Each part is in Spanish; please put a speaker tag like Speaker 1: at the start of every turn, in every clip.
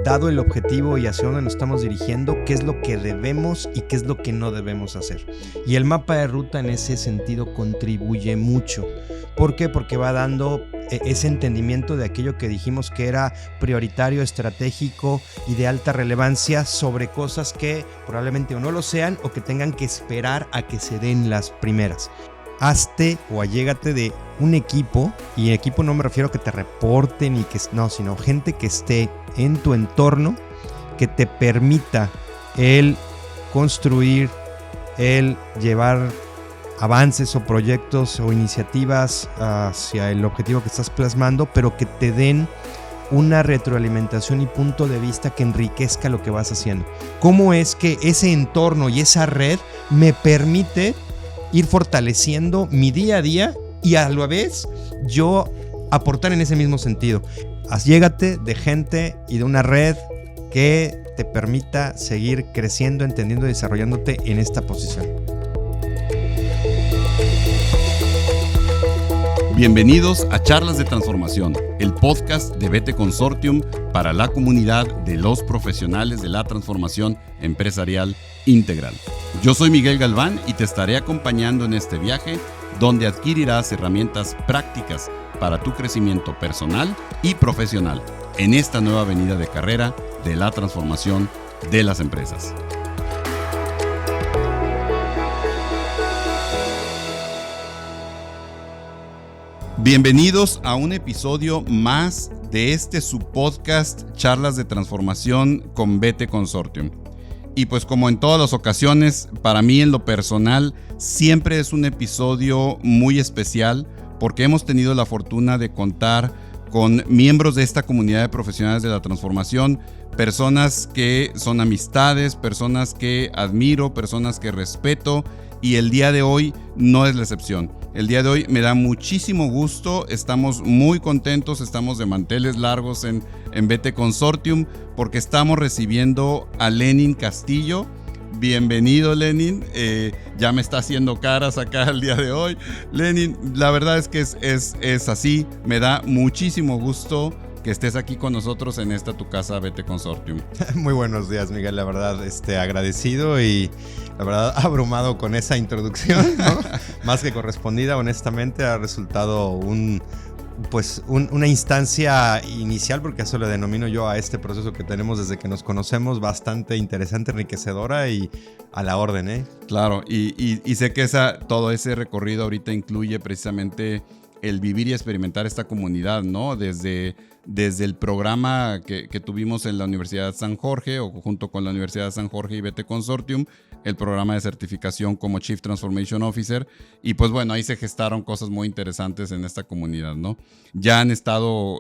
Speaker 1: dado el objetivo y hacia dónde nos estamos dirigiendo, qué es lo que debemos y qué es lo que no debemos hacer. Y el mapa de ruta en ese sentido contribuye mucho. ¿Por qué? Porque va dando ese entendimiento de aquello que dijimos que era prioritario, estratégico y de alta relevancia sobre cosas que probablemente o no lo sean o que tengan que esperar a que se den las primeras. Hazte o allégate de un equipo, y equipo no me refiero a que te reporten y que no, sino gente que esté en tu entorno que te permita el construir, el llevar avances o proyectos o iniciativas hacia el objetivo que estás plasmando, pero que te den una retroalimentación y punto de vista que enriquezca lo que vas haciendo. ¿Cómo es que ese entorno y esa red me permite ir fortaleciendo mi día a día y a la vez yo aportar en ese mismo sentido? Allégate de gente y de una red que te permita seguir creciendo, entendiendo y desarrollándote en esta posición.
Speaker 2: Bienvenidos a Charlas de Transformación, el podcast de BT Consortium para la comunidad de los profesionales de la transformación empresarial integral. Yo soy Miguel Galván y te estaré acompañando en este viaje donde adquirirás herramientas prácticas para tu crecimiento personal y profesional en esta nueva avenida de carrera de la transformación de las empresas. Bienvenidos a un episodio más de este subpodcast Charlas de Transformación con BT Consortium. Y pues como en todas las ocasiones, para mí en lo personal siempre es un episodio muy especial porque hemos tenido la fortuna de contar con miembros de esta comunidad de profesionales de la transformación, personas que son amistades, personas que admiro, personas que respeto, y el día de hoy no es la excepción. El día de hoy me da muchísimo gusto, estamos muy contentos, estamos de manteles largos en BT Consortium porque estamos recibiendo a Lenin Castillo. Bienvenido, Lenin. Ya me está haciendo caras acá el día de hoy. Lenin, la verdad es que es así. Me da muchísimo gusto que estés aquí con nosotros en esta tu casa BT Consortium.
Speaker 1: Muy buenos días, Miguel. La verdad, agradecido y la verdad abrumado con esa introducción, ¿no? Más que correspondida, honestamente, ha resultado una instancia inicial, porque eso le denomino yo a este proceso que tenemos desde que nos conocemos, bastante interesante, enriquecedora y a la orden, ¿eh?
Speaker 2: Claro, y sé que todo ese recorrido ahorita incluye precisamente el vivir y experimentar esta comunidad, ¿no? Desde el programa que tuvimos en la Universidad San Jorge, o junto con la Universidad San Jorge y BT Consortium, el programa de certificación como Chief Transformation Officer, y pues bueno, ahí se gestaron cosas muy interesantes en esta comunidad, ¿no? Ya han estado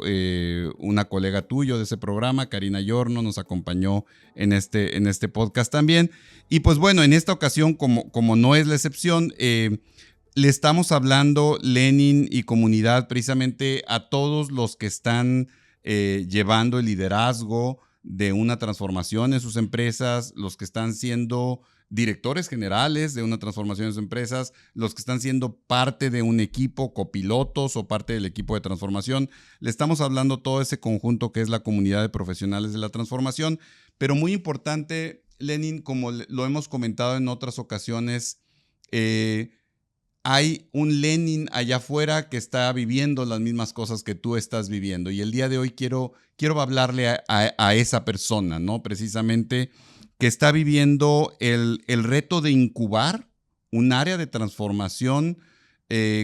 Speaker 2: una colega tuyo de ese programa, Karina Yorno, nos acompañó en este podcast también, y pues bueno, en esta ocasión, como no es la excepción, le estamos hablando, Lenin y comunidad, precisamente a todos los que están llevando el liderazgo de una transformación en sus empresas, los que están siendo directores generales de una transformación en sus empresas, los que están siendo parte de un equipo, copilotos o parte del equipo de transformación. Le estamos hablando todo ese conjunto que es la comunidad de profesionales de la transformación, pero muy importante, Lenin, como lo hemos comentado en otras ocasiones, hay un Lenin allá afuera que está viviendo las mismas cosas que tú estás viviendo. Y el día de hoy quiero hablarle a esa persona, ¿no? Precisamente que está viviendo el reto de incubar un área de transformación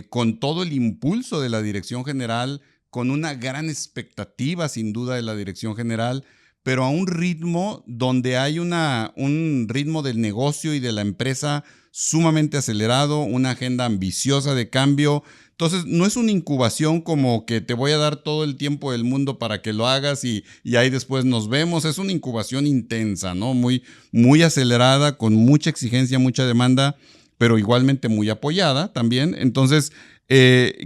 Speaker 2: con todo el impulso de la dirección general, con una gran expectativa sin duda de la dirección general, pero a un ritmo donde hay un ritmo del negocio y de la empresa sumamente acelerado, una agenda ambiciosa de cambio. Entonces, no es una incubación como que te voy a dar todo el tiempo del mundo para que lo hagas y ahí después nos vemos. Es una incubación intensa, ¿no? Muy, muy acelerada, con mucha exigencia, mucha demanda, pero igualmente muy apoyada también. Entonces,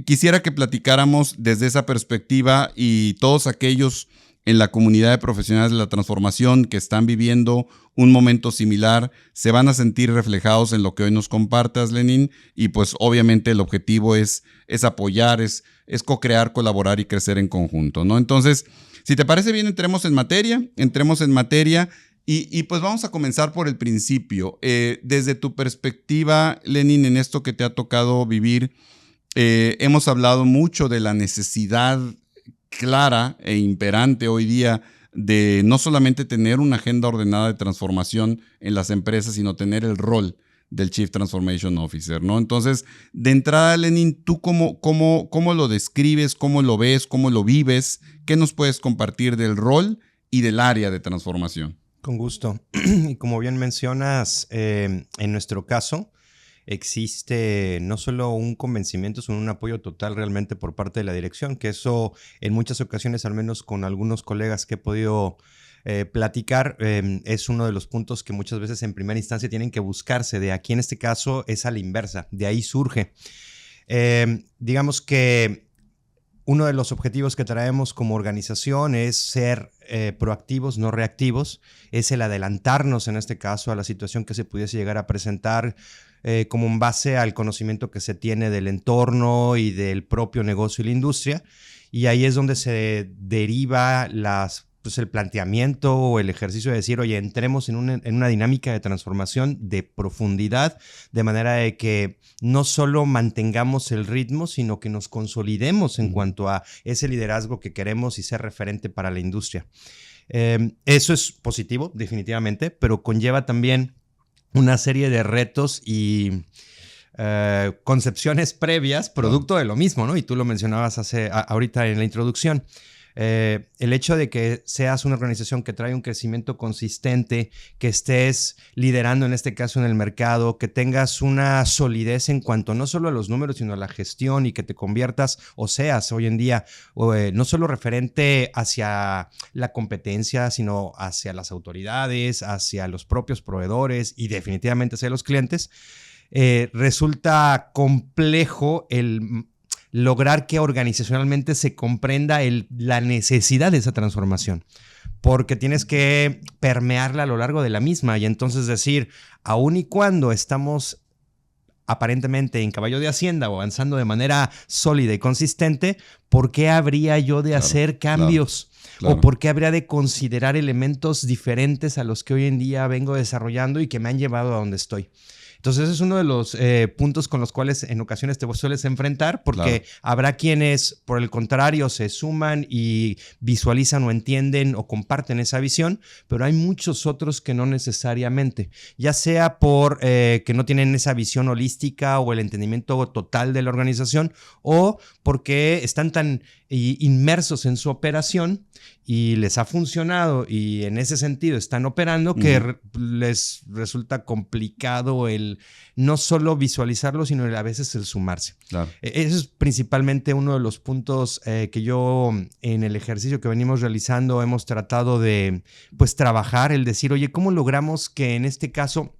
Speaker 2: quisiera que platicáramos desde esa perspectiva y todos aquellos en la comunidad de profesionales de la transformación que están viviendo un momento similar, se van a sentir reflejados en lo que hoy nos compartas, Lenin, y pues obviamente el objetivo es apoyar, es co-crear, colaborar y crecer en conjunto, ¿no? Entonces, Si te parece bien, entremos en materia. Y pues vamos a comenzar por el principio. Desde tu perspectiva, Lenin, en esto que te ha tocado vivir, hemos hablado mucho de la necesidad clara e imperante hoy día de no solamente tener una agenda ordenada de transformación en las empresas, sino tener el rol del Chief Transformation Officer, ¿no? Entonces, de entrada, Lenin, ¿tú cómo lo describes, cómo lo ves, cómo lo vives? ¿Qué nos puedes compartir del rol y del área de transformación?
Speaker 1: Con gusto. Y como bien mencionas, en nuestro caso, existe no solo un convencimiento, sino un apoyo total realmente por parte de la dirección, que eso en muchas ocasiones, al menos con algunos colegas que he podido platicar, es uno de los puntos que muchas veces en primera instancia tienen que buscarse. De aquí en este caso es a la inversa, de ahí surge. Digamos que uno de los objetivos que traemos como organización es ser proactivos, no reactivos. Es el adelantarnos en este caso a la situación que se pudiese llegar a presentar como en base al conocimiento que se tiene del entorno y del propio negocio y la industria. Y ahí es donde se deriva el planteamiento o el ejercicio de decir, oye, entremos en una dinámica de transformación de profundidad, de manera de que no solo mantengamos el ritmo, sino que nos consolidemos en cuanto a ese liderazgo que queremos y ser referente para la industria. Eso es positivo, definitivamente, pero conlleva también una serie de retos y concepciones previas, producto de lo mismo, ¿no? Y tú lo mencionabas ahorita en la introducción. El hecho de que seas una organización que trae un crecimiento consistente, que estés liderando en este caso en el mercado, que tengas una solidez en cuanto no solo a los números, sino a la gestión, y que te conviertas o seas hoy en día no solo referente hacia la competencia, sino hacia las autoridades, hacia los propios proveedores y definitivamente hacia los clientes. Resulta complejo el lograr que organizacionalmente se comprenda la necesidad de esa transformación, porque tienes que permearla a lo largo de la misma y entonces decir, aun y cuando estamos aparentemente en caballo de hacienda o avanzando de manera sólida y consistente, ¿por qué habría yo de hacer cambios? Claro. ¿O por qué habría de considerar elementos diferentes a los que hoy en día vengo desarrollando y que me han llevado a donde estoy? Entonces, ese es uno de los puntos con los cuales en ocasiones te sueles enfrentar, porque habrá quienes, por el contrario, se suman y visualizan o entienden o comparten esa visión, pero hay muchos otros que no necesariamente, ya sea por que no tienen esa visión holística o el entendimiento total de la organización, o porque están tan inmersos en su operación y les ha funcionado y en ese sentido están operando que les resulta complicado el no solo visualizarlo, sino a veces el sumarse. Claro. Eso es principalmente uno de los puntos que yo en el ejercicio que venimos realizando hemos tratado de trabajar, el decir, oye, ¿cómo logramos que en este caso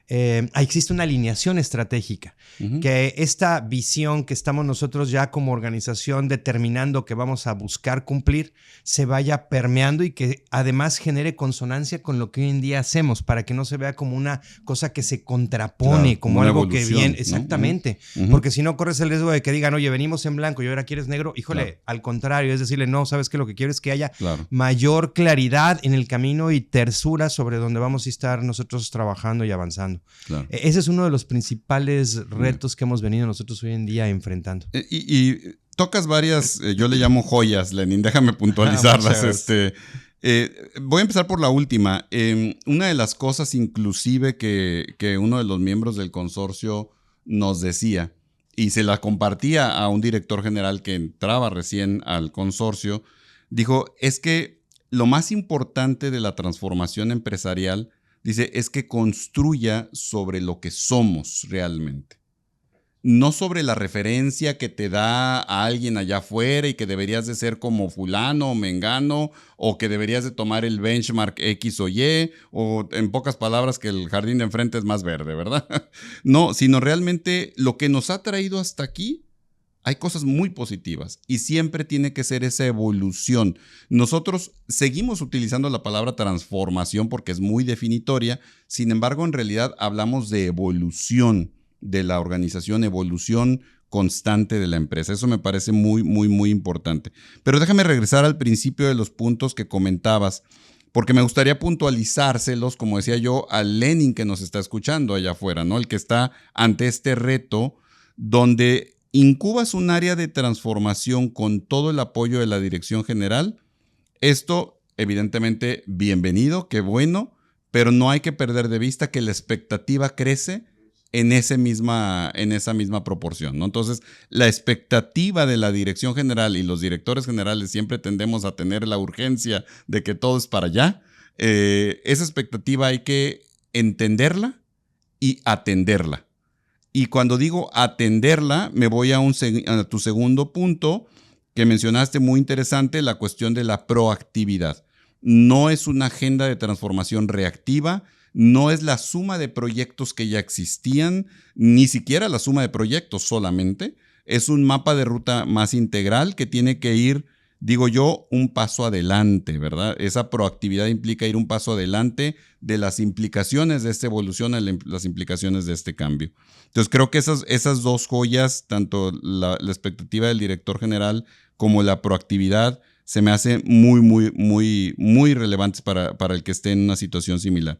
Speaker 1: existe una alineación estratégica? Que esta visión que estamos nosotros ya como organización determinando que vamos a buscar cumplir se vaya permeando y que además genere consonancia con lo que hoy en día hacemos, para que no se vea como una cosa que se contrapone, como algo que viene. Exactamente. Porque si no, corres el riesgo de que digan, oye, venimos en blanco y ahora quieres negro. Híjole, al contrario, es decirle, no, sabes que lo que quiero es que haya mayor claridad en el camino y tersura sobre donde vamos a estar nosotros trabajando y avanzando. Claro. Ese es uno de los principales retos que hemos venido nosotros hoy en día enfrentando.
Speaker 2: Y tocas varias, yo le llamo joyas, Lenin, déjame puntualizarlas. Voy a empezar por la última. Una de las cosas inclusive que uno de los miembros del consorcio nos decía, y se la compartía a un director general que entraba recién al consorcio, dijo, es que lo más importante de la transformación empresarial, dice, es que construya sobre lo que somos realmente. No sobre la referencia que te da a alguien allá afuera y que deberías de ser como fulano o mengano, o que deberías de tomar el benchmark X o Y, o en pocas palabras que el jardín de enfrente es más verde, ¿verdad? No, sino realmente lo que nos ha traído hasta aquí. Hay cosas muy positivas y siempre tiene que ser esa evolución. Nosotros seguimos utilizando la palabra transformación porque es muy definitoria, sin embargo, en realidad hablamos de evolución de la organización, evolución constante de la empresa. Eso me parece muy, muy, muy importante. Pero déjame regresar al principio de los puntos que comentabas, porque me gustaría puntualizárselos, como decía yo, al Lenin que nos está escuchando allá afuera, ¿no? El que está ante este reto donde incubas un área de transformación con todo el apoyo de la dirección general. Esto, evidentemente, bienvenido, qué bueno, pero no hay que perder de vista que la expectativa crece en esa misma proporción, ¿no? Entonces, la expectativa de la dirección general y los directores generales siempre tendemos a tener la urgencia de que todo es para allá. Esa expectativa hay que entenderla y atenderla. Y cuando digo atenderla, me voy a tu segundo punto que mencionaste, muy interesante, la cuestión de la proactividad. No es una agenda de transformación reactiva, no es la suma de proyectos que ya existían, ni siquiera la suma de proyectos solamente. Es un mapa de ruta más integral que tiene que ir, digo yo, un paso adelante, ¿verdad? Esa proactividad implica ir un paso adelante de las implicaciones de esta evolución a las implicaciones de este cambio. Entonces creo que esas dos joyas, tanto la expectativa del director general como la proactividad, se me hacen muy, muy, muy, muy relevantes para el que esté en una situación similar.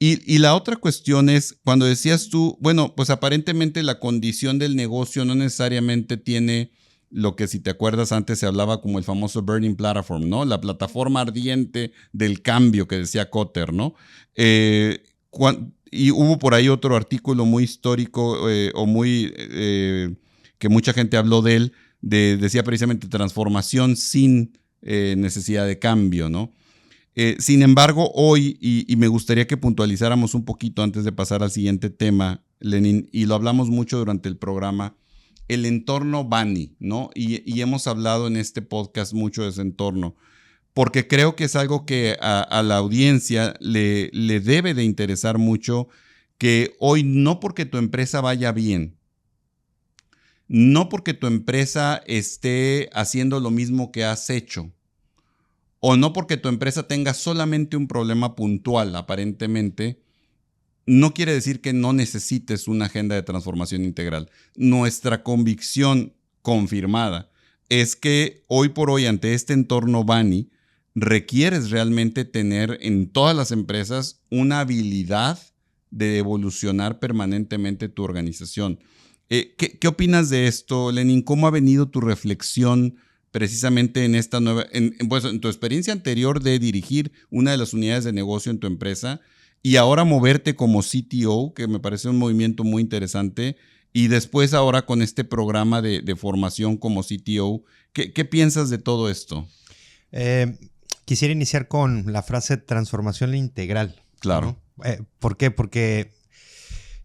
Speaker 2: Y la otra cuestión es, cuando decías tú, bueno, pues aparentemente la condición del negocio no necesariamente tiene lo que, si te acuerdas, antes se hablaba como el famoso burning platform, ¿no? La plataforma ardiente del cambio que decía Kotter, ¿no? Y hubo por ahí otro artículo muy histórico que mucha gente habló de él, decía precisamente transformación sin necesidad de cambio, ¿no? Sin embargo, hoy, y me gustaría que puntualizáramos un poquito antes de pasar al siguiente tema, Lenin, y lo hablamos mucho durante el programa, el entorno BANI, ¿no? Y hemos hablado en este podcast mucho de ese entorno, porque creo que es algo que a la audiencia le debe de interesar mucho, que hoy no porque tu empresa vaya bien, no porque tu empresa esté haciendo lo mismo que has hecho, o no porque tu empresa tenga solamente un problema puntual, aparentemente, no quiere decir que no necesites una agenda de transformación integral. Nuestra convicción confirmada es que hoy por hoy, ante este entorno BANI, requieres realmente tener en todas las empresas una habilidad de evolucionar permanentemente tu organización. ¿Qué opinas de esto, Lenin? ¿Cómo ha venido tu reflexión precisamente en esta nueva, pues, en tu experiencia anterior de dirigir una de las unidades de negocio en tu empresa y ahora moverte como CTO, que me parece un movimiento muy interesante, y después ahora con este programa de formación como CTO? ¿Qué piensas de todo esto?
Speaker 1: Quisiera iniciar con la frase transformación integral.
Speaker 2: Claro.
Speaker 1: ¿No? ¿Por qué? Porque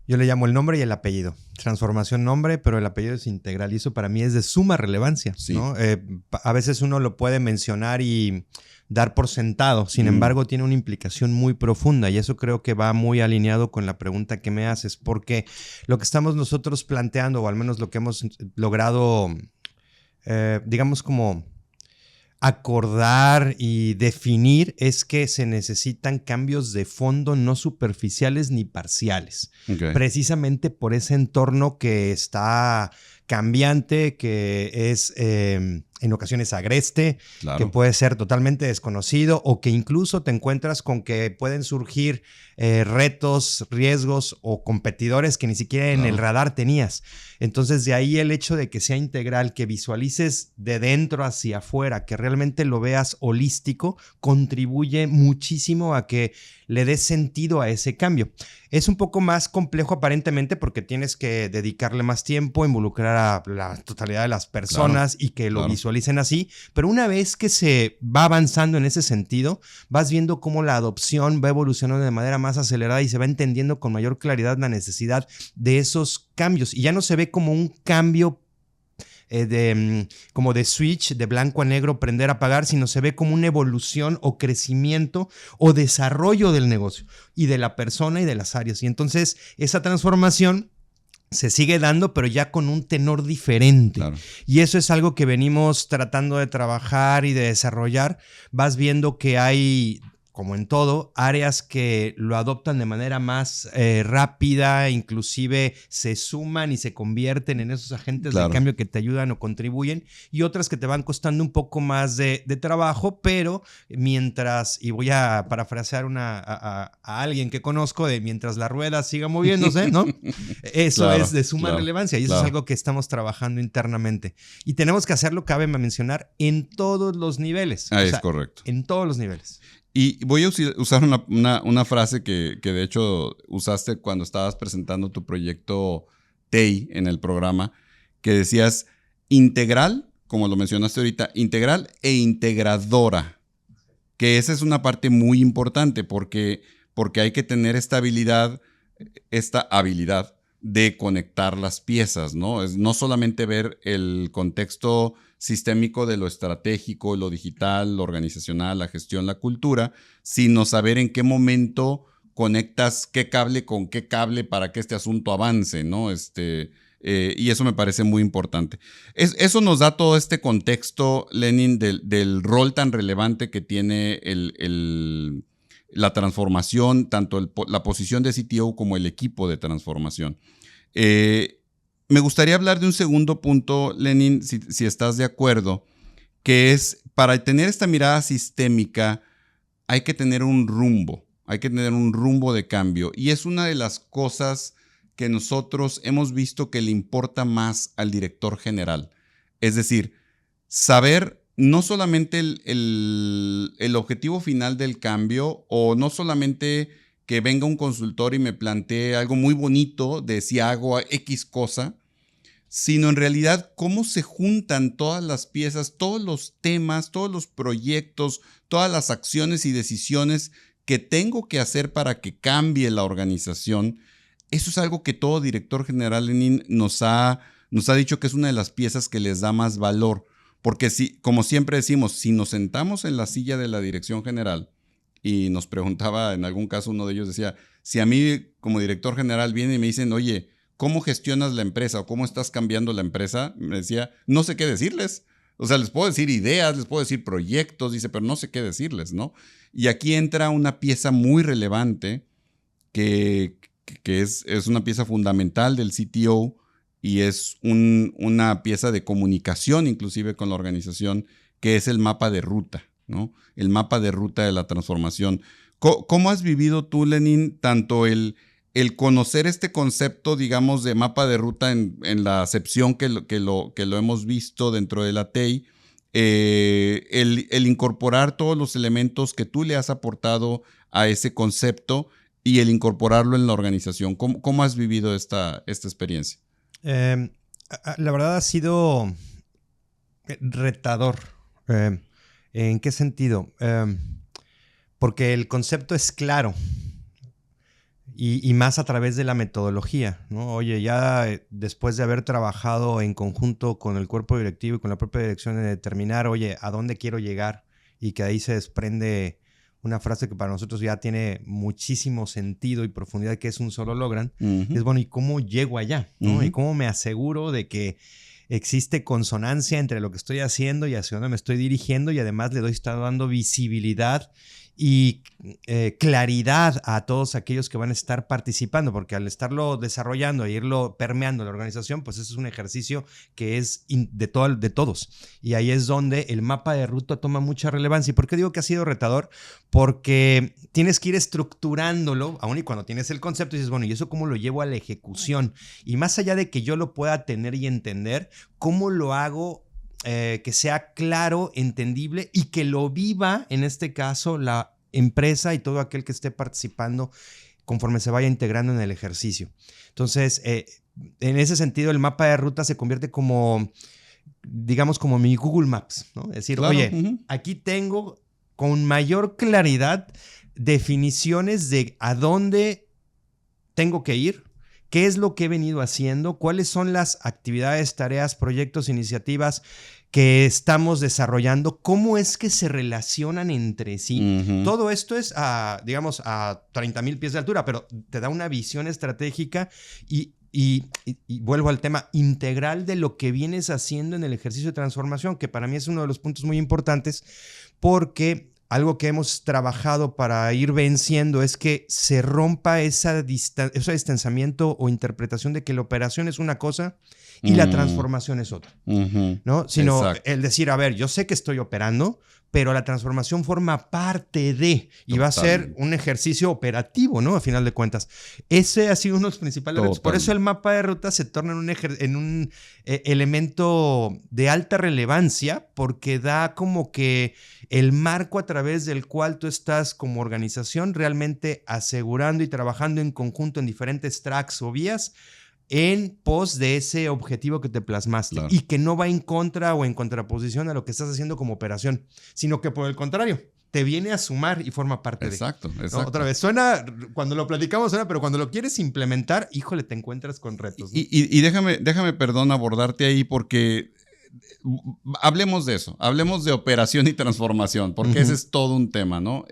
Speaker 1: yo le llamo el nombre y el apellido. Transformación nombre, pero el apellido es integral. Y eso para mí es de suma relevancia, sí. ¿No? A veces uno lo puede mencionar y dar por sentado. Sin embargo, tiene una implicación muy profunda. Y eso creo que va muy alineado con la pregunta que me haces. Porque lo que estamos nosotros planteando, o al menos lo que hemos logrado, digamos como acordar y definir, es que se necesitan cambios de fondo no superficiales ni parciales. Okay. Precisamente por ese entorno que está cambiante, que es en ocasiones agreste, claro, que puede ser totalmente desconocido o que incluso te encuentras con que pueden surgir retos, riesgos o competidores que ni siquiera en el radar tenías. Entonces, de ahí el hecho de que sea integral, que visualices de dentro hacia afuera, que realmente lo veas holístico, contribuye muchísimo a que le des sentido a ese cambio. Es un poco más complejo aparentemente porque tienes que dedicarle más tiempo, involucrar a la totalidad de las personas, claro, y que lo visualicen así, pero una vez que se va avanzando en ese sentido, vas viendo cómo la adopción va evolucionando de manera más acelerada y se va entendiendo con mayor claridad la necesidad de esos cambios. Y ya no se ve como un cambio como de switch, de blanco a negro, prender, apagar, sino se ve como una evolución o crecimiento o desarrollo del negocio y de la persona y de las áreas. Y entonces esa transformación se sigue dando, pero ya con un tenor diferente. Claro. Y eso es algo que venimos tratando de trabajar y de desarrollar. Vas viendo que hay como en todo, áreas que lo adoptan de manera más rápida, inclusive se suman y se convierten en esos agentes de cambio que te ayudan o contribuyen, y otras que te van costando un poco más de trabajo, pero mientras, y voy a parafrasear a alguien que conozco, de mientras la rueda siga moviéndose, ¿no? Eso es de suma relevancia, y eso es algo que estamos trabajando internamente. Y tenemos que hacerlo, cabe mencionar, en todos los niveles.
Speaker 2: Es correcto.
Speaker 1: En todos los niveles.
Speaker 2: Y voy a usar una frase que de hecho usaste cuando estabas presentando tu proyecto TEI en el programa, que decías integral, como lo mencionaste ahorita, integral e integradora. Que esa es una parte muy importante porque hay que tener esta habilidad de conectar las piezas, ¿no? Es no solamente ver el contexto sistémico de lo estratégico, lo digital, lo organizacional, la gestión, la cultura, sino saber en qué momento conectas qué cable con qué cable para que este asunto avance, ¿no? Y eso me parece muy importante. Eso nos da todo este contexto, Lenin, del rol tan relevante que tiene la transformación, tanto la posición de CTO como el equipo de transformación. Me gustaría hablar de un segundo punto, Lenin, si estás de acuerdo, que es, para tener esta mirada sistémica hay que tener un rumbo de cambio. Y es una de las cosas que nosotros hemos visto que le importa más al director general. Es decir, saber no solamente el objetivo final del cambio, o no solamente que venga un consultor y me plantee algo muy bonito de si hago X cosa, sino en realidad cómo se juntan todas las piezas, todos los temas, todos los proyectos, todas las acciones y decisiones que tengo que hacer para que cambie la organización. Eso es algo que todo director general, Lenin, nos ha dicho que es una de las piezas que les da más valor. Porque como siempre decimos, si nos sentamos en la silla de la dirección general, y nos preguntaba, en algún caso uno de ellos decía, si a mí como director general vienen y me dicen, oye, ¿cómo gestionas la empresa o cómo estás cambiando la empresa? Me decía, no sé qué decirles. O sea, les puedo decir ideas, les puedo decir proyectos, dice, pero no sé qué decirles, ¿no? Y aquí entra una pieza muy relevante que es una pieza fundamental del CTO y es una pieza de comunicación inclusive con la organización, que es el mapa de ruta, ¿no? El mapa de ruta de la transformación. ¿Cómo has vivido tú, Lenin, tanto el conocer este concepto, digamos, de mapa de ruta en la acepción que lo hemos visto dentro de la TEI, el incorporar todos los elementos que tú le has aportado a ese concepto y el incorporarlo en la organización? ¿Cómo has vivido esta experiencia?
Speaker 1: La verdad ha sido retador. ¿En qué sentido? Porque el concepto es claro y más a través de la metodología, ¿no? Oye, ya después de haber trabajado en conjunto con el cuerpo directivo y con la propia dirección de determinar, oye, ¿a dónde quiero llegar? Y que ahí se desprende una frase que para nosotros ya tiene muchísimo sentido y profundidad, que es un solo logran. Uh-huh. Es bueno, ¿y cómo llego allá? ¿No? Uh-huh. ¿Y cómo me aseguro de que existe consonancia entre lo que estoy haciendo y hacia dónde me estoy dirigiendo? Y además le doy estar dando visibilidad y claridad a todos aquellos que van a estar participando, porque al estarlo desarrollando e irlo permeando la organización, pues eso es un ejercicio que es de todos. Y ahí es donde el mapa de ruta toma mucha relevancia. ¿Y por qué digo que ha sido retador? Porque tienes que ir estructurándolo, aun y cuando tienes el concepto, dices, bueno, ¿y eso cómo lo llevo a la ejecución? Y más allá de que yo lo pueda tener y entender, ¿cómo lo hago? Que sea claro, entendible y que lo viva, en este caso, la empresa y todo aquel que esté participando conforme se vaya integrando en el ejercicio. Entonces, en ese sentido, el mapa de ruta se convierte como, digamos, como mi Google Maps, ¿no? Es decir, claro, oye, uh-huh, aquí tengo con mayor claridad definiciones de a dónde tengo que ir, qué es lo que he venido haciendo, cuáles son las actividades, tareas, proyectos, iniciativas que estamos desarrollando, cómo es que se relacionan entre sí. Uh-huh. Todo esto es, digamos, a 30,000 pies de altura, pero te da una visión estratégica y vuelvo al tema integral de lo que vienes haciendo en el ejercicio de transformación, que para mí es uno de los puntos muy importantes, porque algo que hemos trabajado para ir venciendo es que se rompa ese distanciamiento o interpretación de que la operación es una cosa y la transformación es otra, ¿no? Sino exacto, el decir, a ver, yo sé que estoy operando, pero la transformación forma parte de, y va a ser un ejercicio operativo, ¿no? A final de cuentas. Ese ha sido uno de los principales retos. Por eso el mapa de ruta se torna en un elemento de alta relevancia, porque da como que el marco a través del cual tú estás como organización realmente asegurando y trabajando en conjunto en diferentes tracks o vías en pos de ese objetivo que te plasmaste, claro, y que no va en contra o en contraposición a lo que estás haciendo como operación, sino que por el contrario, te viene a sumar y forma parte
Speaker 2: exacto,
Speaker 1: de.
Speaker 2: Exacto.
Speaker 1: ¿No? Otra vez, suena, cuando lo platicamos suena, pero cuando lo quieres implementar, híjole, te encuentras con retos, ¿no?
Speaker 2: Y déjame, perdón, abordarte ahí porque hablemos de eso, hablemos de operación y transformación, porque ese es todo un tema, ¿no?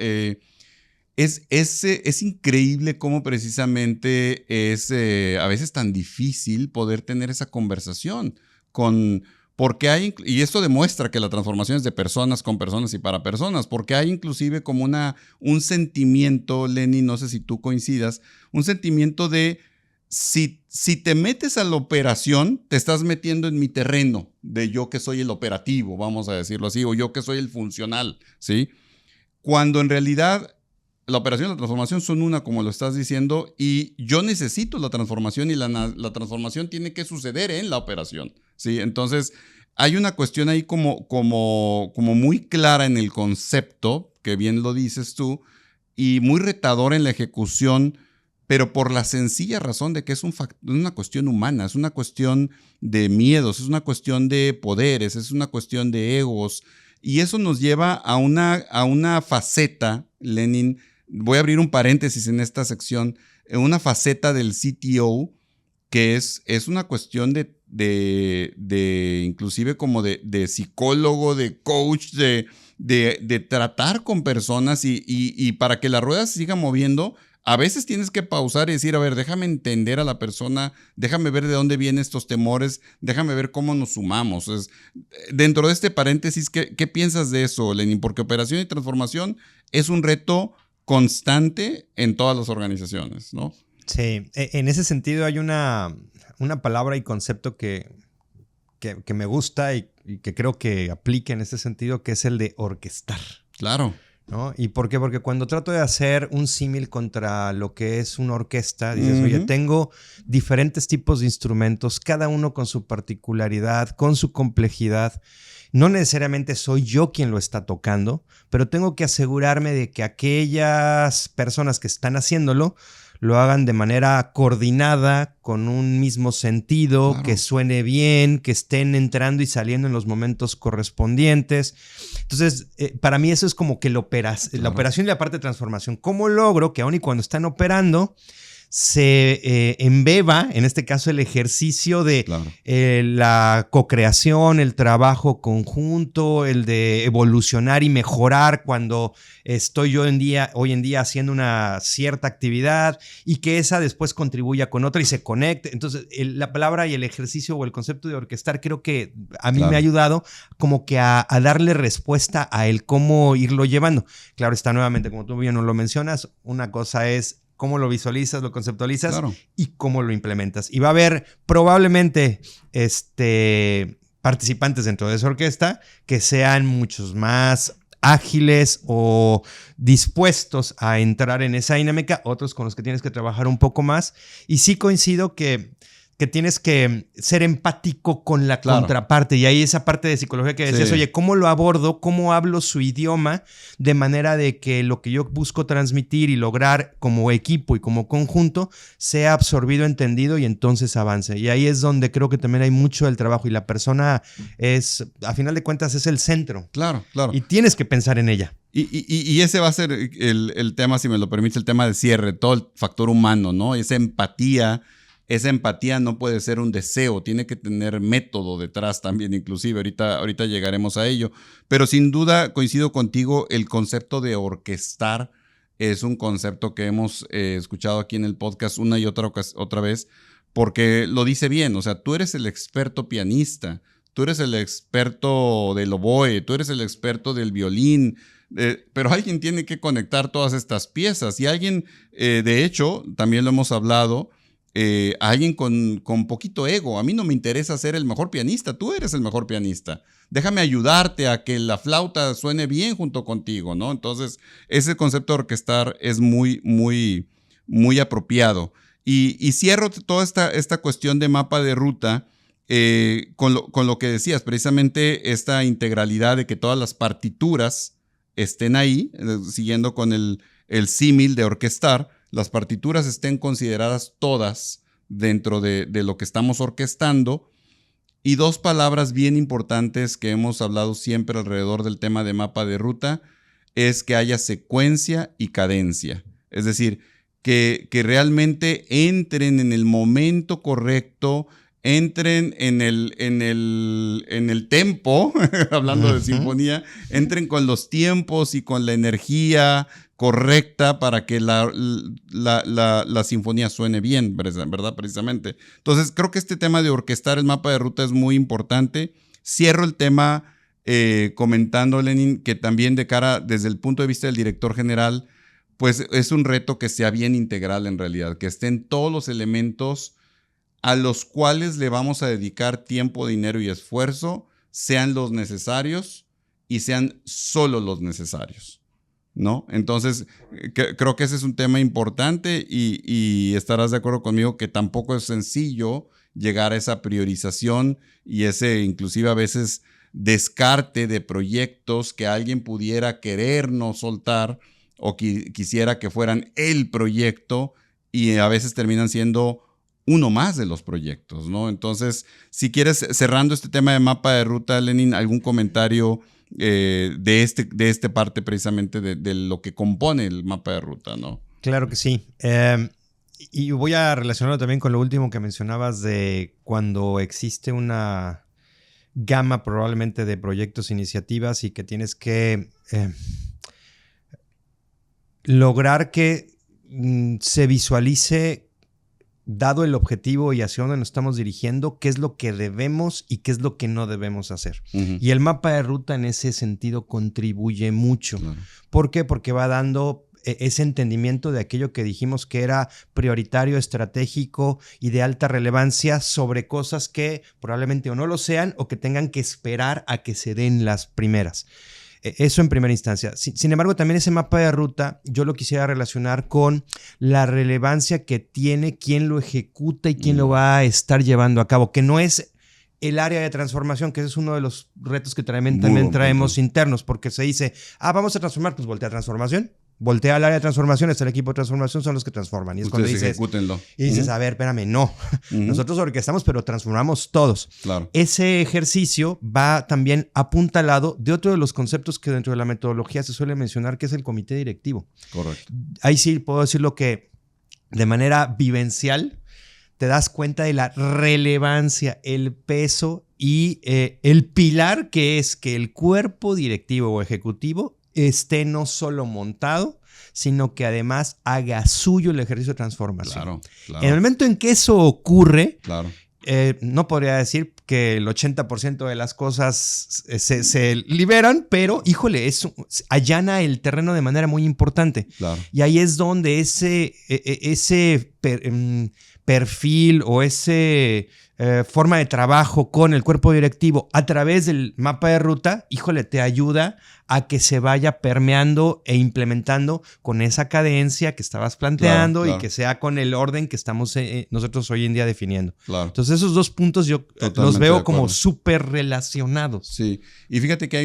Speaker 2: Es increíble cómo precisamente es a veces tan difícil poder tener esa conversación porque y esto demuestra que la transformación es de personas con personas y para personas, porque hay inclusive como un sentimiento, Lenny, no sé si tú coincidas, un sentimiento de si te metes a la operación, te estás metiendo en mi terreno de yo que soy el operativo, vamos a decirlo así, o yo que soy el funcional, ¿sí? Cuando en realidad la operación y la transformación son una, como lo estás diciendo, y yo necesito la transformación y la transformación tiene que suceder en la operación, ¿sí? Entonces, hay una cuestión ahí como muy clara en el concepto, que bien lo dices tú, y muy retadora en la ejecución, pero por la sencilla razón de que es una cuestión humana, es una cuestión de miedos, es una cuestión de poderes, es una cuestión de egos, y eso nos lleva a una faceta, Lenin. Voy a abrir un paréntesis en esta sección, una faceta del CTO que es una cuestión de inclusive como de psicólogo, de coach, de tratar con personas y para que la rueda se siga moviendo, a veces tienes que pausar y decir, a ver, déjame entender a la persona, déjame ver de dónde vienen estos temores, déjame ver cómo nos sumamos. Dentro de este paréntesis, ¿qué piensas de eso, Lenin? Porque operación y transformación es un reto constante en todas las organizaciones, ¿no?
Speaker 1: Sí, en ese sentido hay una palabra y concepto que me gusta y que creo que aplica en ese sentido, que es el de orquestar.
Speaker 2: Claro.
Speaker 1: ¿No? ¿Y por qué? Porque cuando trato de hacer un símil contra lo que es una orquesta, dices, oye, tengo diferentes tipos de instrumentos, cada uno con su particularidad, con su complejidad. No necesariamente soy yo quien lo está tocando, pero tengo que asegurarme de que aquellas personas que están haciéndolo lo hagan de manera coordinada, con un mismo sentido, claro, que suene bien, que estén entrando y saliendo en los momentos correspondientes. Entonces, para mí eso es como que la operación y la parte de transformación. ¿Cómo logro que aun y cuando están operando se embeba, en este caso, el ejercicio de claro, la co-creación, el trabajo conjunto, el de evolucionar y mejorar cuando estoy yo hoy en día haciendo una cierta actividad y que esa después contribuya con otra y se conecte? Entonces, la palabra y el ejercicio o el concepto de orquestar creo que a mí claro, me ha ayudado como que a darle respuesta a el cómo irlo llevando. Claro está, nuevamente, como tú bien nos lo mencionas, una cosa es cómo lo visualizas, lo conceptualizas, claro, y cómo lo implementas. Y va a haber probablemente participantes dentro de esa orquesta que sean muchos más ágiles o dispuestos a entrar en esa dinámica, otros con los que tienes que trabajar un poco más. Y sí coincido que tienes que ser empático con la claro, contraparte. Y ahí esa parte de psicología que decías, sí, oye, ¿cómo lo abordo? ¿Cómo hablo su idioma? De manera de que lo que yo busco transmitir y lograr como equipo y como conjunto sea absorbido, entendido y entonces avance. Y ahí es donde creo que también hay mucho del trabajo. Y la persona es, a final de cuentas, es el centro.
Speaker 2: Claro, claro.
Speaker 1: Y tienes que pensar en ella.
Speaker 2: Y ese va a ser el tema, si me lo permites, el tema de cierre, todo el factor humano, ¿no? Esa empatía no puede ser un deseo, tiene que tener método detrás también, inclusive. Ahorita llegaremos a ello. Pero sin duda coincido contigo, el concepto de orquestar es un concepto que hemos escuchado aquí en el podcast una y otra vez, porque lo dice bien. O sea, tú eres el experto pianista, tú eres el experto del oboe, tú eres el experto del violín, pero alguien tiene que conectar todas estas piezas y alguien, de hecho, también lo hemos hablado, alguien con poquito ego. A mí no me interesa ser el mejor pianista, tú eres el mejor pianista. Déjame ayudarte a que la flauta suene bien junto contigo, ¿no? Entonces, ese concepto de orquestar es muy, muy, muy apropiado. Y cierro toda esta cuestión de mapa de ruta con lo que decías, precisamente esta integralidad de que todas las partituras estén ahí, siguiendo con el símil de orquestar, las partituras estén consideradas todas dentro de lo que estamos orquestando. Y dos palabras bien importantes que hemos hablado siempre alrededor del tema de mapa de ruta es que haya secuencia y cadencia. Es decir, que realmente entren en el momento correcto, entren en el tempo, hablando de sinfonía, entren con los tiempos y con la energía correcta para que la sinfonía suene bien, ¿verdad? Precisamente. Entonces, creo que este tema de orquestar el mapa de ruta es muy importante. Cierro el tema comentando, Lenin, que también de cara, desde el punto de vista del director general, pues es un reto que sea bien integral en realidad, que estén todos los elementos a los cuales le vamos a dedicar tiempo, dinero y esfuerzo, sean los necesarios y sean solo los necesarios, ¿no? Entonces, creo que ese es un tema importante y estarás de acuerdo conmigo que tampoco es sencillo llegar a esa priorización y ese inclusive a veces descarte de proyectos que alguien pudiera querer no soltar o quisiera que fueran el proyecto y a veces terminan siendo uno más de los proyectos, ¿no? Entonces, si quieres, cerrando este tema de mapa de ruta, Lenin, algún comentario de este parte precisamente de lo que compone el mapa de ruta, ¿no?
Speaker 1: Claro que sí. Y voy a relacionarlo también con lo último que mencionabas de cuando existe una gama probablemente de proyectos, iniciativas y que tienes que lograr que se visualice, dado el objetivo y hacia dónde nos estamos dirigiendo, qué es lo que debemos y qué es lo que no debemos hacer. Uh-huh. Y el mapa de ruta en ese sentido contribuye mucho. Claro. ¿Por qué? Porque va dando ese entendimiento de aquello que dijimos que era prioritario, estratégico y de alta relevancia sobre cosas que probablemente o no lo sean o que tengan que esperar a que se den las primeras. Eso en primera instancia. Sin embargo, también ese mapa de ruta yo lo quisiera relacionar con la relevancia que tiene quién lo ejecuta y quién lo va a estar llevando a cabo, que no es el área de transformación, que ese es uno de los retos que también traemos internos, porque se dice, vamos a transformar, pues voltea a transformación. Voltea al área de transformación, está el equipo de transformación, son los que transforman. Y es cuando dices,
Speaker 2: ejecútenlo.
Speaker 1: Y dices, a ver, espérame, no. Nosotros orquestamos, pero transformamos todos.
Speaker 2: Claro.
Speaker 1: Ese ejercicio va también apuntalado de otro de los conceptos que dentro de la metodología se suele mencionar, que es el comité directivo.
Speaker 2: Correcto.
Speaker 1: Ahí sí puedo decirlo que de manera vivencial te das cuenta de la relevancia, el peso y el pilar que es que el cuerpo directivo o ejecutivo esté no solo montado, sino que además haga suyo el ejercicio de transformación.
Speaker 2: Claro.
Speaker 1: En el momento en que eso ocurre,
Speaker 2: claro.
Speaker 1: No podría decir que el 80% de las cosas se liberan, pero, híjole, eso allana el terreno de manera muy importante.
Speaker 2: Claro.
Speaker 1: Y ahí es donde ese perfil o ese forma de trabajo con el cuerpo directivo a través del mapa de ruta, híjole, te ayuda a que se vaya permeando e implementando con esa cadencia que estabas planteando, claro. Y que sea con el orden que estamos nosotros hoy en día definiendo.
Speaker 2: Claro.
Speaker 1: Entonces esos dos puntos yo los veo como súper relacionados.
Speaker 2: Sí, y fíjate que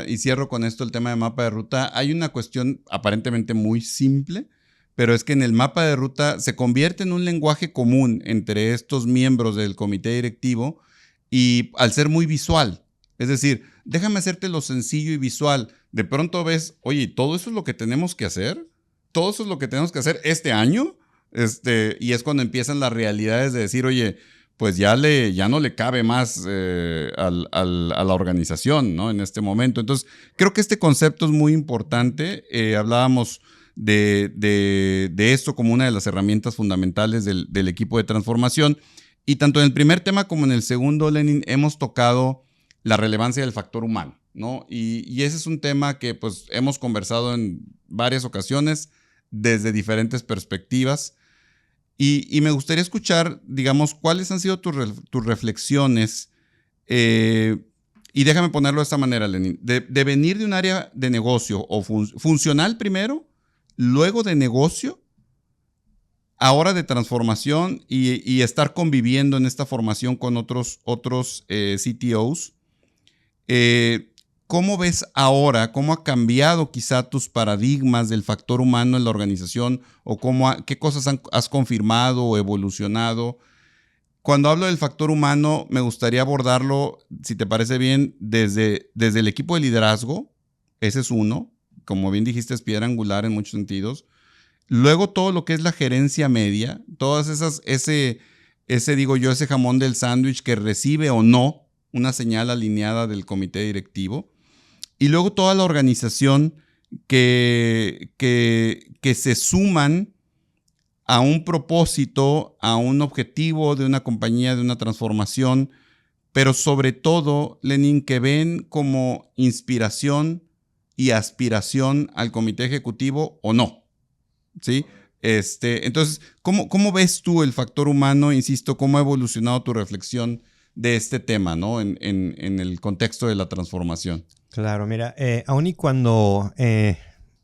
Speaker 2: y cierro con esto el tema de mapa de ruta, hay una cuestión aparentemente muy simple, pero es que en el mapa de ruta se convierte en un lenguaje común entre estos miembros del comité directivo y al ser muy visual, es decir, déjame hacerte lo sencillo y visual. De pronto ves, oye, ¿todo eso es lo que tenemos que hacer? ¿Todo eso es lo que tenemos que hacer este año? Y es cuando empiezan las realidades de decir, oye, pues ya no le cabe más a la organización, ¿no? En este momento. Entonces, creo que este concepto es muy importante. Hablábamos de esto como una de las herramientas fundamentales del equipo de transformación. Y tanto en el primer tema como en el segundo, Lenin, hemos tocado la relevancia del factor humano, ¿no? Y ese es un tema que pues hemos conversado en varias ocasiones desde diferentes perspectivas. Y me gustaría escuchar, digamos, cuáles han sido tus reflexiones. Y déjame ponerlo de esta manera, Lenín. De venir de un área de negocio o funcional primero, luego de negocio, ahora de transformación y estar conviviendo en esta formación con otros CTOs. ¿Cómo ves ahora, cómo ha cambiado quizá tus paradigmas del factor humano en la organización o qué cosas has confirmado o evolucionado? Cuando hablo del factor humano, me gustaría abordarlo, si te parece bien, desde el equipo de liderazgo. Ese es uno. Como bien dijiste, es piedra angular en muchos sentidos. Luego todo lo que es la gerencia media, todas esas, ese jamón del sándwich que recibe o no una señal alineada del comité directivo. Y luego toda la organización que se suman a un propósito, a un objetivo de una compañía, de una transformación, pero sobre todo, Lenín, que ven como inspiración y aspiración al comité ejecutivo o no, ¿sí? Entonces, ¿cómo ves tú el factor humano? Insisto, ¿cómo ha evolucionado tu reflexión de este tema, ¿no? En el contexto de la transformación?
Speaker 1: Claro, mira, aun y cuando en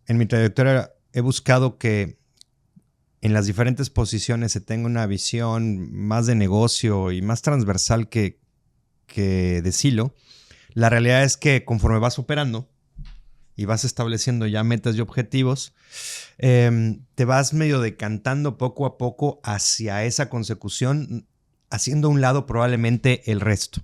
Speaker 1: mi trayectoria he buscado que en las diferentes posiciones se tenga una visión más de negocio y más transversal que de silo, la realidad es que conforme vas operando y vas estableciendo ya metas y objetivos, te vas medio decantando poco a poco hacia esa consecución, haciendo a un lado probablemente el resto.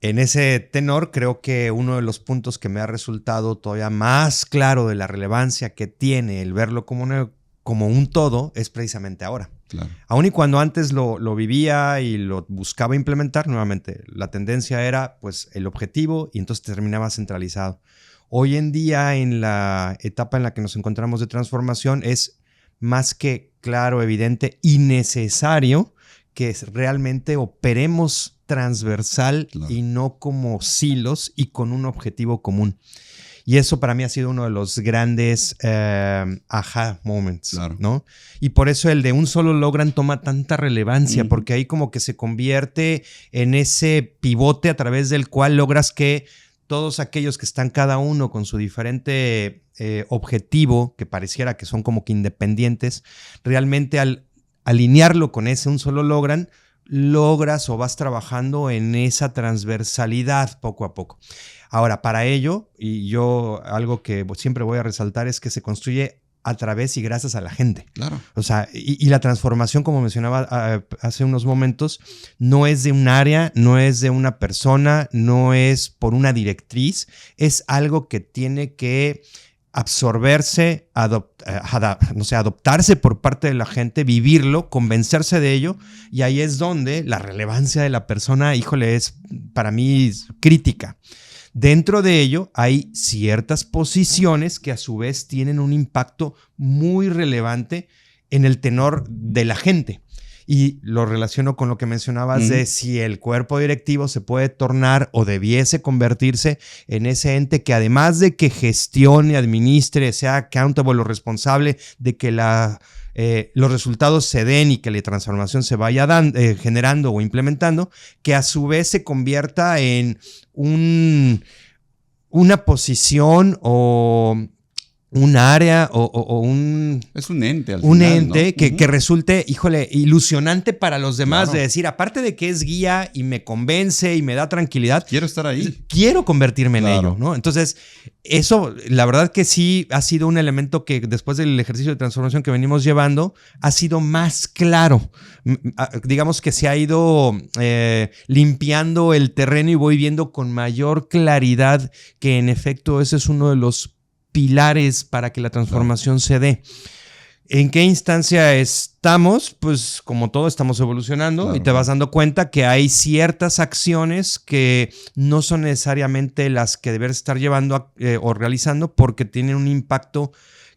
Speaker 1: En ese tenor, creo que uno de los puntos que me ha resultado todavía más claro de la relevancia que tiene el verlo como un todo es precisamente ahora.
Speaker 2: Claro.
Speaker 1: Aun y cuando antes lo vivía y lo buscaba implementar, nuevamente la tendencia era pues el objetivo y entonces terminaba centralizado. Hoy en día, en la etapa en la que nos encontramos de transformación, es más que claro, evidente y necesario que realmente operemos transversal, claro, y no como silos y con un objetivo común. Y eso para mí ha sido uno de los grandes aha moments, claro, ¿no? Y por eso el de un solo logran toma tanta relevancia, porque ahí como que se convierte en ese pivote a través del cual logras que todos aquellos que están cada uno con su diferente objetivo, que pareciera que son como que independientes, realmente al alinearlo con ese un solo logras o vas trabajando en esa transversalidad poco a poco. Ahora, para ello, y yo algo que siempre voy a resaltar es que se construye a través y gracias a la gente.
Speaker 2: Claro.
Speaker 1: O sea, y la transformación, como mencionaba hace unos momentos, no es de un área, no es de una persona, no es por una directriz, es algo que tiene que absorberse, adoptarse por parte de la gente, vivirlo, convencerse de ello, y ahí es donde la relevancia de la persona, híjole, es para mí crítica. Dentro de ello hay ciertas posiciones que a su vez tienen un impacto muy relevante en el tenor de la gente. Y lo relaciono con lo que mencionabas de si el cuerpo directivo se puede tornar o debiese convertirse en ese ente que además de que gestione, administre, sea accountable o responsable de que los resultados se den y que la transformación se vaya generando o implementando, que a su vez se convierta en una posición o un área o un...
Speaker 2: Es un ente al
Speaker 1: final, un ente, ¿no? que resulte, híjole, ilusionante para los demás, claro, de decir, aparte de que es guía y me convence y me da tranquilidad,
Speaker 2: quiero estar ahí.
Speaker 1: Quiero convertirme en
Speaker 2: claro,
Speaker 1: ello, ¿no? Entonces, eso, la verdad que sí ha sido un elemento que después del ejercicio de transformación que venimos llevando, ha sido más claro. Digamos que se ha ido limpiando el terreno y voy viendo con mayor claridad que en efecto ese es uno de los pilares para que la transformación se dé. ¿En qué instancia estamos? Pues como todo estamos evolucionando, claro, y te vas dando cuenta que hay ciertas acciones que no son necesariamente las que debes estar llevando o realizando porque tienen un impacto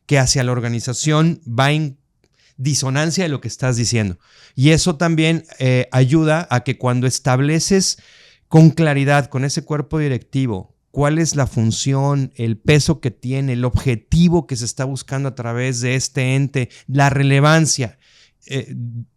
Speaker 1: que hacia la organización va en disonancia de lo que estás diciendo. Y eso también ayuda a que cuando estableces con claridad, con ese cuerpo directivo, cuál es la función, el peso que tiene, el objetivo que se está buscando a través de este ente, la relevancia,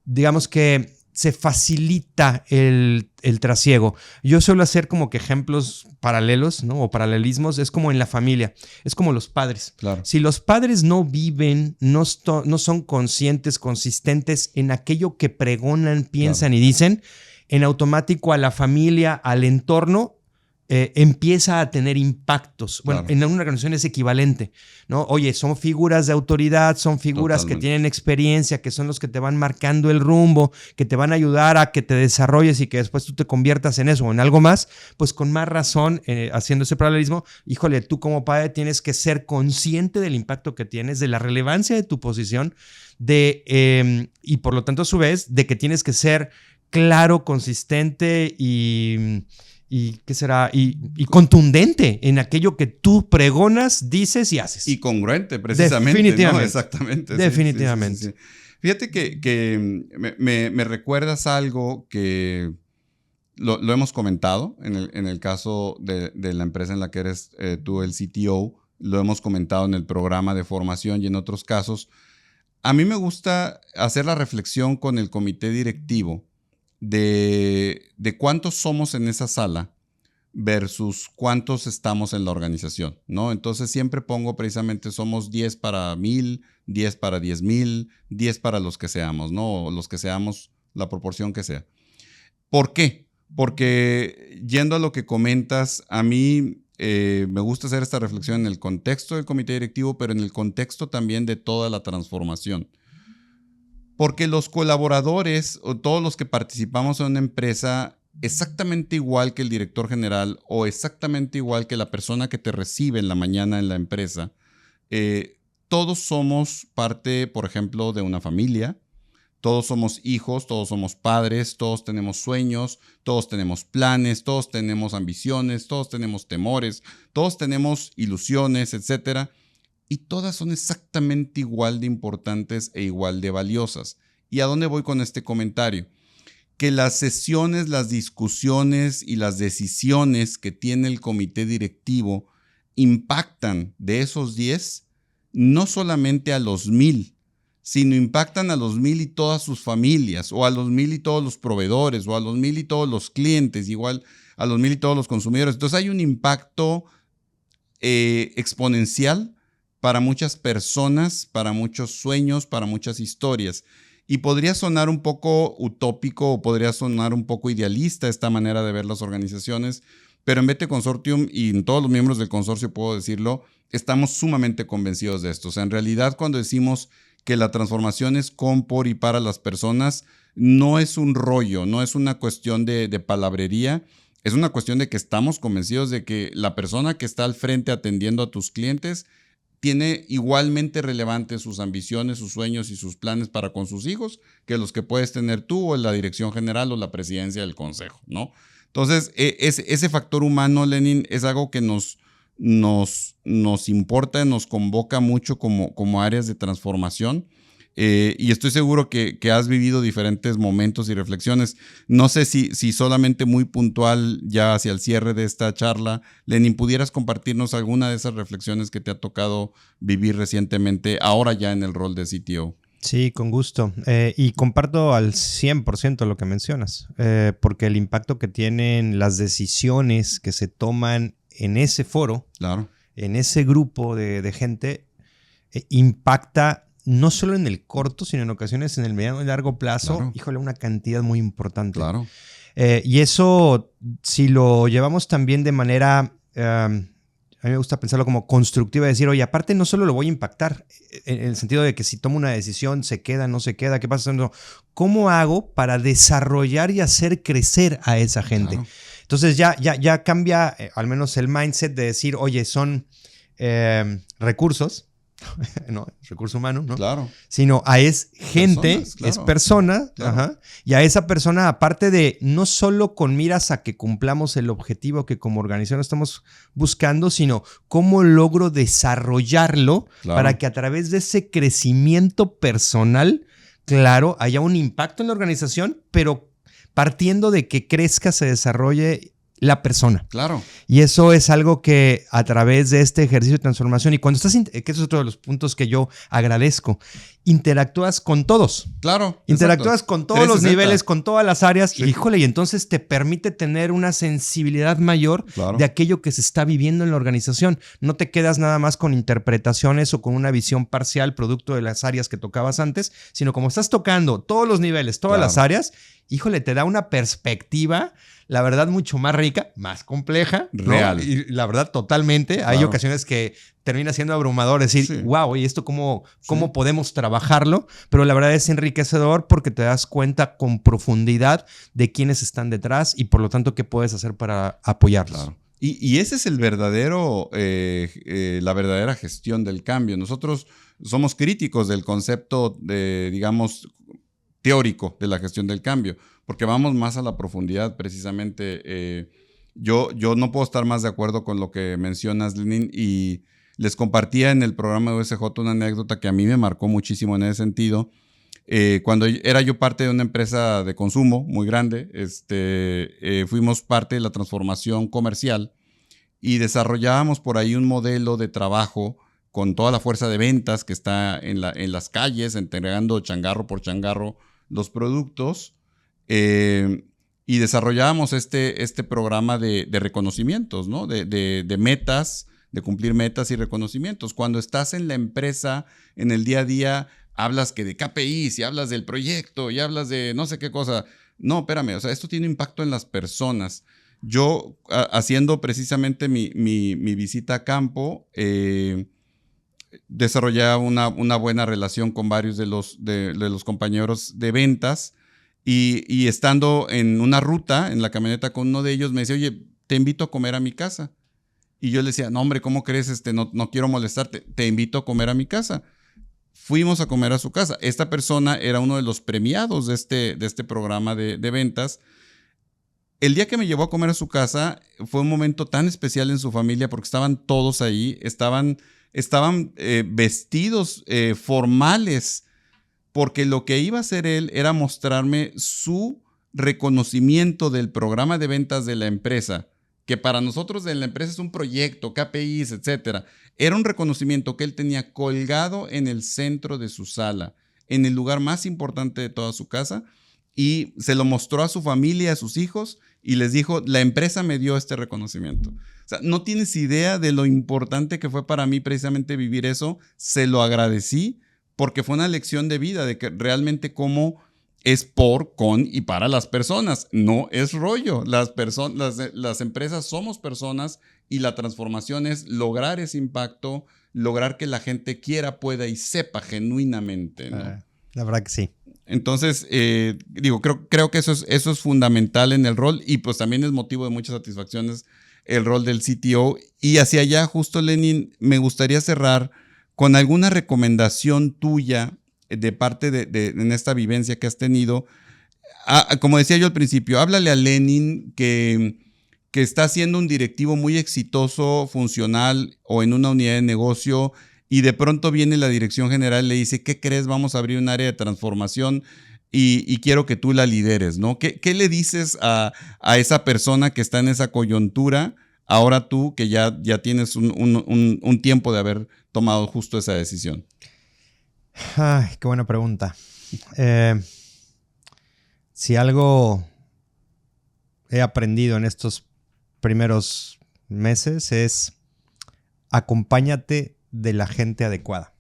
Speaker 1: digamos que se facilita el trasiego. Yo suelo hacer como que ejemplos paralelos, ¿no? O paralelismos. Es como en la familia, es como los padres.
Speaker 2: Claro.
Speaker 1: Si los padres no viven, no son conscientes, consistentes en aquello que pregonan, piensan y dicen, en automático a la familia, al entorno, empieza a tener impactos. Bueno, en una organización es equivalente, ¿no? Oye, son figuras de autoridad, son figuras que tienen experiencia, que son los que te van marcando el rumbo, que te van a ayudar a que te desarrolles y que después tú te conviertas en eso o en algo más. Pues con más razón, haciendo ese paralelismo, híjole, tú como padre tienes que ser consciente del impacto que tienes, de la relevancia de tu posición, y por lo tanto a su vez, de que tienes que ser claro, consistente y ¿qué será? Y contundente en aquello que tú pregonas, dices y haces.
Speaker 2: Y congruente, precisamente.
Speaker 1: Definitivamente.
Speaker 2: ¿No? Exactamente.
Speaker 1: Definitivamente.
Speaker 2: Sí. Fíjate que me recuerdas algo que lo hemos comentado en el caso de la empresa en la que eres tú el CTO. Lo hemos comentado en el programa de formación y en otros casos. A mí me gusta hacer la reflexión con el comité directivo de cuántos somos en esa sala versus cuántos estamos en la organización, ¿no? Entonces siempre pongo precisamente somos 10 para 1000, 10 para 10,000, 10 para los que seamos, ¿no? O los que seamos, la proporción que sea. ¿Por qué? Porque yendo a lo que comentas, a mí me gusta hacer esta reflexión en el contexto del comité directivo, pero en el contexto también de toda la transformación. Porque los colaboradores o todos los que participamos en una empresa, exactamente igual que el director general o exactamente igual que la persona que te recibe en la mañana en la empresa, todos somos parte, por ejemplo, de una familia. Todos somos hijos, todos somos padres, todos tenemos sueños, todos tenemos planes, todos tenemos ambiciones, todos tenemos temores, todos tenemos ilusiones, etc. Y todas son exactamente igual de importantes e igual de valiosas. ¿Y a dónde voy con este comentario? Que las sesiones, las discusiones y las decisiones que tiene el comité directivo impactan de esos 10 no solamente a los 1000, sino impactan a los 1000 y todas sus familias, o a los 1000 y todos los proveedores, o a los 1000 y todos los clientes, igual a los 1000 y todos los consumidores. Entonces hay un impacto exponencial para muchas personas, para muchos sueños, para muchas historias. Y podría sonar un poco utópico o podría sonar un poco idealista esta manera de ver las organizaciones, pero en BT Consortium y en todos los miembros del consorcio, puedo decirlo, estamos sumamente convencidos de esto. O sea, en realidad cuando decimos que la transformación es con, por y para las personas, no es un rollo, no es una cuestión de palabrería, es una cuestión de que estamos convencidos de que la persona que está al frente atendiendo a tus clientes tiene igualmente relevantes sus ambiciones, sus sueños y sus planes para con sus hijos que los que puedes tener tú o la dirección general o la presidencia del consejo, ¿no? Entonces, ese factor humano, Lenin, es algo que nos importa, nos convoca mucho como áreas de transformación. Y estoy seguro que has vivido diferentes momentos y reflexiones. No sé si solamente muy puntual ya hacia el cierre de esta charla, Lenin, ¿pudieras compartirnos alguna de esas reflexiones que te ha tocado vivir recientemente, ahora ya en el rol de CTO?
Speaker 1: Sí, con gusto. Y comparto al 100% lo que mencionas, porque el impacto que tienen las decisiones que se toman en ese foro,
Speaker 2: claro,
Speaker 1: en ese grupo de gente, impacta no solo en el corto, sino en ocasiones en el mediano y largo plazo,
Speaker 2: claro,
Speaker 1: híjole, una cantidad muy importante.
Speaker 2: Claro.
Speaker 1: Y eso, si lo llevamos también de manera, a mí me gusta pensarlo como constructiva, decir, oye, aparte no solo lo voy a impactar, en el sentido de que si tomo una decisión, se queda, no se queda, ¿qué pasa? No, ¿cómo hago para desarrollar y hacer crecer a esa gente? Claro. Entonces ya cambia al menos el mindset de decir, oye, son recursos, no, recurso humano, ¿no?
Speaker 2: Claro.
Speaker 1: Sino es gente,
Speaker 2: personas, claro,
Speaker 1: es persona, claro. Ajá, y a esa persona, aparte de no solo con miras a que cumplamos el objetivo que como organización estamos buscando, sino cómo logro desarrollarlo, claro, para que a través de ese crecimiento personal, claro, haya un impacto en la organización, pero partiendo de que crezca, se desarrolle la persona.
Speaker 2: Claro.
Speaker 1: Y eso es algo que a través de este ejercicio de transformación y cuando estás, que eso es otro de los puntos que yo agradezco, interactúas con todos.
Speaker 2: Claro.
Speaker 1: Interactúas con todos
Speaker 2: 360.
Speaker 1: los niveles, con todas las áreas.
Speaker 2: Sí.
Speaker 1: Y entonces te permite tener una sensibilidad mayor de aquello que se está viviendo en la organización. No te quedas nada más con interpretaciones o con una visión parcial producto de las áreas que tocabas antes, sino como estás tocando todos los niveles, todas las áreas, te da una perspectiva, la verdad, mucho más rica, más compleja.
Speaker 2: Real.
Speaker 1: ¿no? Y la verdad, totalmente. Hay ocasiones que termina siendo abrumador decir, wow, ¿y esto cómo podemos trabajarlo? Pero la verdad es enriquecedor porque te das cuenta con profundidad de quiénes están detrás y por lo tanto qué puedes hacer para apoyarlos.
Speaker 2: Claro. Y ese es el verdadero, la verdadera gestión del cambio. Nosotros somos críticos del concepto, digamos, teórico de la gestión del cambio, porque vamos más a la profundidad precisamente. Yo no puedo estar más de acuerdo con lo que mencionas, Lenin, y les compartía en el programa de USJ una anécdota que a mí me marcó muchísimo en ese sentido. Cuando era yo parte de una empresa de consumo muy grande, fuimos parte de la transformación comercial y desarrollábamos por ahí un modelo de trabajo con toda la fuerza de ventas que está en las calles, entregando changarro por changarro los productos, y desarrollábamos este programa de reconocimientos, ¿no? De metas, de cumplir metas y reconocimientos. Cuando estás en la empresa, en el día a día, hablas que de KPIs y hablas del proyecto y hablas de no sé qué cosa. No, espérame, o sea, esto tiene impacto en las personas. Yo, haciendo precisamente mi visita a campo, desarrollaba una buena relación con varios de los compañeros de ventas y estando en una ruta, en la camioneta con uno de ellos, me decía, oye, te invito a comer a mi casa. Y yo le decía, no hombre, ¿cómo crees? No quiero molestarte, te invito a comer a mi casa. Fuimos a comer a su casa. Esta persona era uno de los premiados de este programa de ventas. El día que me llevó a comer a su casa fue un momento tan especial en su familia porque estaban todos ahí, estaban vestidos formales, porque lo que iba a hacer él era mostrarme su reconocimiento del programa de ventas de la empresa, que para nosotros de la empresa es un proyecto, KPIs, etc. Era un reconocimiento que él tenía colgado en el centro de su sala, en el lugar más importante de toda su casa, y se lo mostró a su familia, a sus hijos, y les dijo, la empresa me dio este reconocimiento. O sea, no tienes idea de lo importante que fue para mí precisamente vivir eso. Se lo agradecí porque fue una lección de vida, de que realmente cómo es por, con y para las personas. No es rollo. Las empresas somos personas y la transformación es lograr ese impacto, lograr que la gente quiera, pueda y sepa genuinamente, ¿no?
Speaker 1: La verdad que sí.
Speaker 2: Entonces, creo que eso es fundamental en el rol y pues también es motivo de muchas satisfacciones el rol del CTO. Y hacia allá, justo, Lenin, me gustaría cerrar con alguna recomendación tuya de parte en esta vivencia que has tenido. Como decía yo al principio, háblale a Lenin que está siendo un directivo muy exitoso, funcional o en una unidad de negocio y de pronto viene la dirección general y le dice, ¿qué crees? Vamos a abrir un área de transformación y quiero que tú la lideres, ¿no? ¿Qué le dices a esa persona que está en esa coyuntura, ahora tú que ya tienes un tiempo de haber tomado justo esa decisión?
Speaker 1: Ay, qué buena pregunta. Si algo he aprendido en estos primeros meses es acompáñate de la gente adecuada.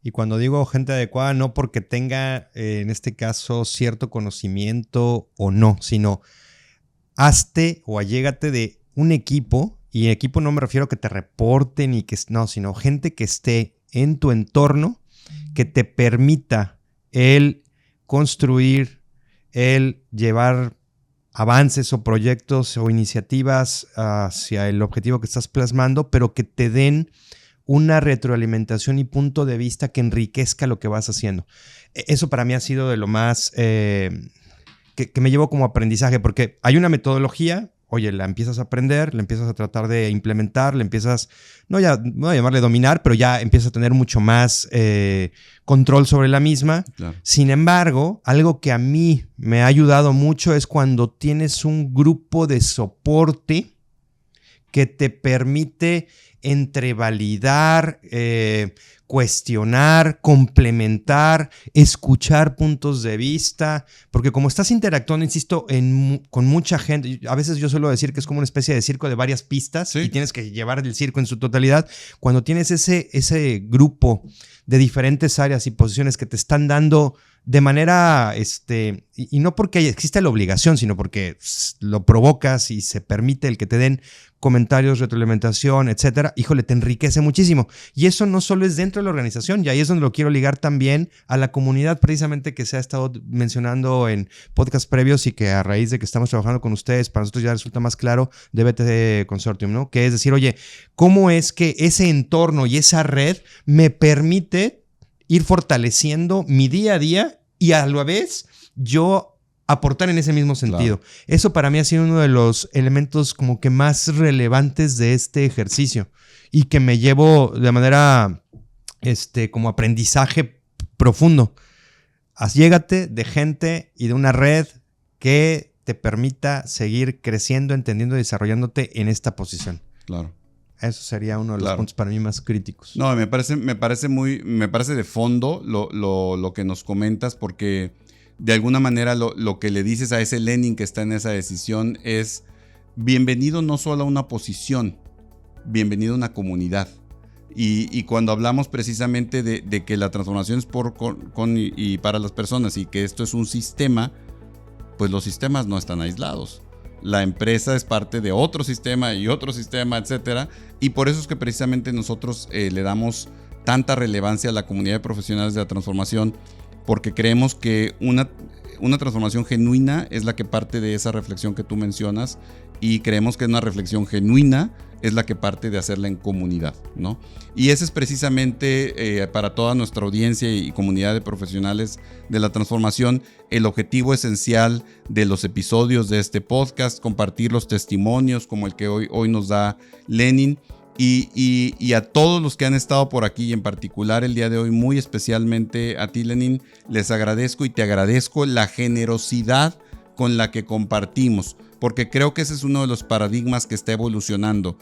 Speaker 1: Y cuando digo gente adecuada, no porque tenga, en este caso, cierto conocimiento o no, sino hazte o allégate de un equipo, y equipo no me refiero a que te reporten y que no, sino gente que esté en tu entorno, que te permita el construir, el llevar avances o proyectos o iniciativas hacia el objetivo que estás plasmando, pero que te den una retroalimentación y punto de vista que enriquezca lo que vas haciendo. Eso para mí ha sido de lo más que me llevo como aprendizaje, porque hay una metodología, oye, la empiezas a aprender, la empiezas a tratar de implementar, la empiezas, no voy a llamarle dominar, pero ya empiezas a tener mucho más control sobre la misma.
Speaker 2: Claro.
Speaker 1: Sin embargo, algo que a mí me ha ayudado mucho es cuando tienes un grupo de soporte que te permite entre validar, cuestionar, complementar, escuchar puntos de vista, porque como estás interactuando, insisto, con mucha gente, a veces yo suelo decir que es como una especie de circo de varias pistas, sí, y tienes que llevar el circo en su totalidad. Cuando tienes ese grupo de diferentes áreas y posiciones que te están dando de manera, y no porque exista la obligación, sino porque lo provocas y se permite el que te den comentarios, retroalimentación, etcétera, híjole, te enriquece muchísimo. Y eso no solo es dentro de la organización, y ahí es donde lo quiero ligar también a la comunidad, precisamente que se ha estado mencionando en podcasts previos y que a raíz de que estamos trabajando con ustedes, para nosotros ya resulta más claro de BTC Consortium, ¿no? Que es decir, oye, ¿cómo es que ese entorno y esa red me permite ir fortaleciendo mi día a día y a la vez yo aportar en ese mismo sentido? Claro. Eso para mí ha sido uno de los elementos como que más relevantes de este ejercicio y que me llevo de manera como aprendizaje profundo. Llégate de gente y de una red que te permita seguir creciendo, entendiendo y desarrollándote en esta posición.
Speaker 2: Claro.
Speaker 1: Eso sería uno de los puntos para mí más críticos.
Speaker 2: No, me parece de fondo lo que nos comentas, porque de alguna manera lo que le dices a ese Lenin que está en esa decisión es bienvenido no solo a una posición, bienvenido a una comunidad. Y cuando hablamos precisamente de que la transformación es con y para las personas y que esto es un sistema, pues los sistemas no están aislados. La empresa es parte de otro sistema, etcétera. Y por eso es que precisamente nosotros le damos tanta relevancia a la comunidad de profesionales de la transformación, porque creemos que una transformación genuina es la que parte de esa reflexión que tú mencionas, y creemos que una reflexión genuina es la que parte de hacerla en comunidad, ¿no? Y ese es precisamente para toda nuestra audiencia y comunidad de profesionales de la transformación el objetivo esencial de los episodios de este podcast: compartir los testimonios como el que hoy nos da Lenin. Y a todos los que han estado por aquí, y en particular el día de hoy, muy especialmente a ti, Lenin, les agradezco y te agradezco la generosidad con la que compartimos, porque creo que ese es uno de los paradigmas que está evolucionando.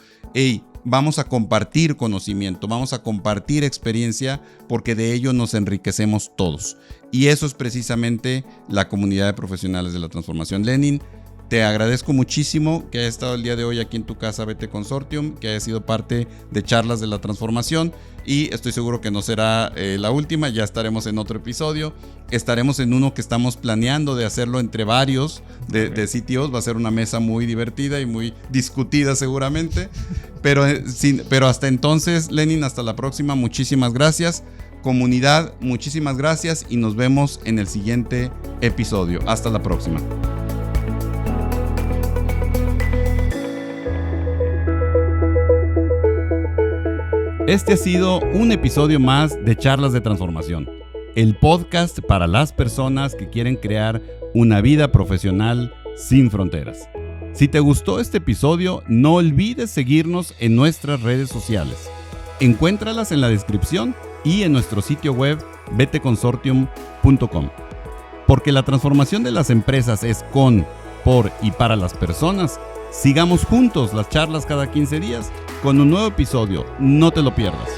Speaker 2: Vamos a compartir conocimiento, vamos a compartir experiencia, porque de ello nos enriquecemos todos. Y eso es precisamente la comunidad de profesionales de la transformación. Lenin, te agradezco muchísimo que hayas estado el día de hoy aquí en tu casa BT Consortium, que hayas sido parte de Charlas de la Transformación, y estoy seguro que no será la última. Ya estaremos en otro episodio, estaremos en uno que estamos planeando de hacerlo entre varios de CTOs. Va a ser una mesa muy divertida y muy discutida seguramente, pero hasta entonces, Lenin, hasta la próxima. Muchísimas gracias. Comunidad, muchísimas gracias y nos vemos en el siguiente episodio. Hasta la próxima. Este ha sido un episodio más de Charlas de Transformación, el podcast para las personas que quieren crear una vida profesional sin fronteras. Si te gustó este episodio, no olvides seguirnos en nuestras redes sociales. Encuéntralas en la descripción y en nuestro sitio web btconsortium.com. Porque la transformación de las empresas es con, por y para las personas. Sigamos juntos las charlas cada 15 días con un nuevo episodio. No te lo pierdas.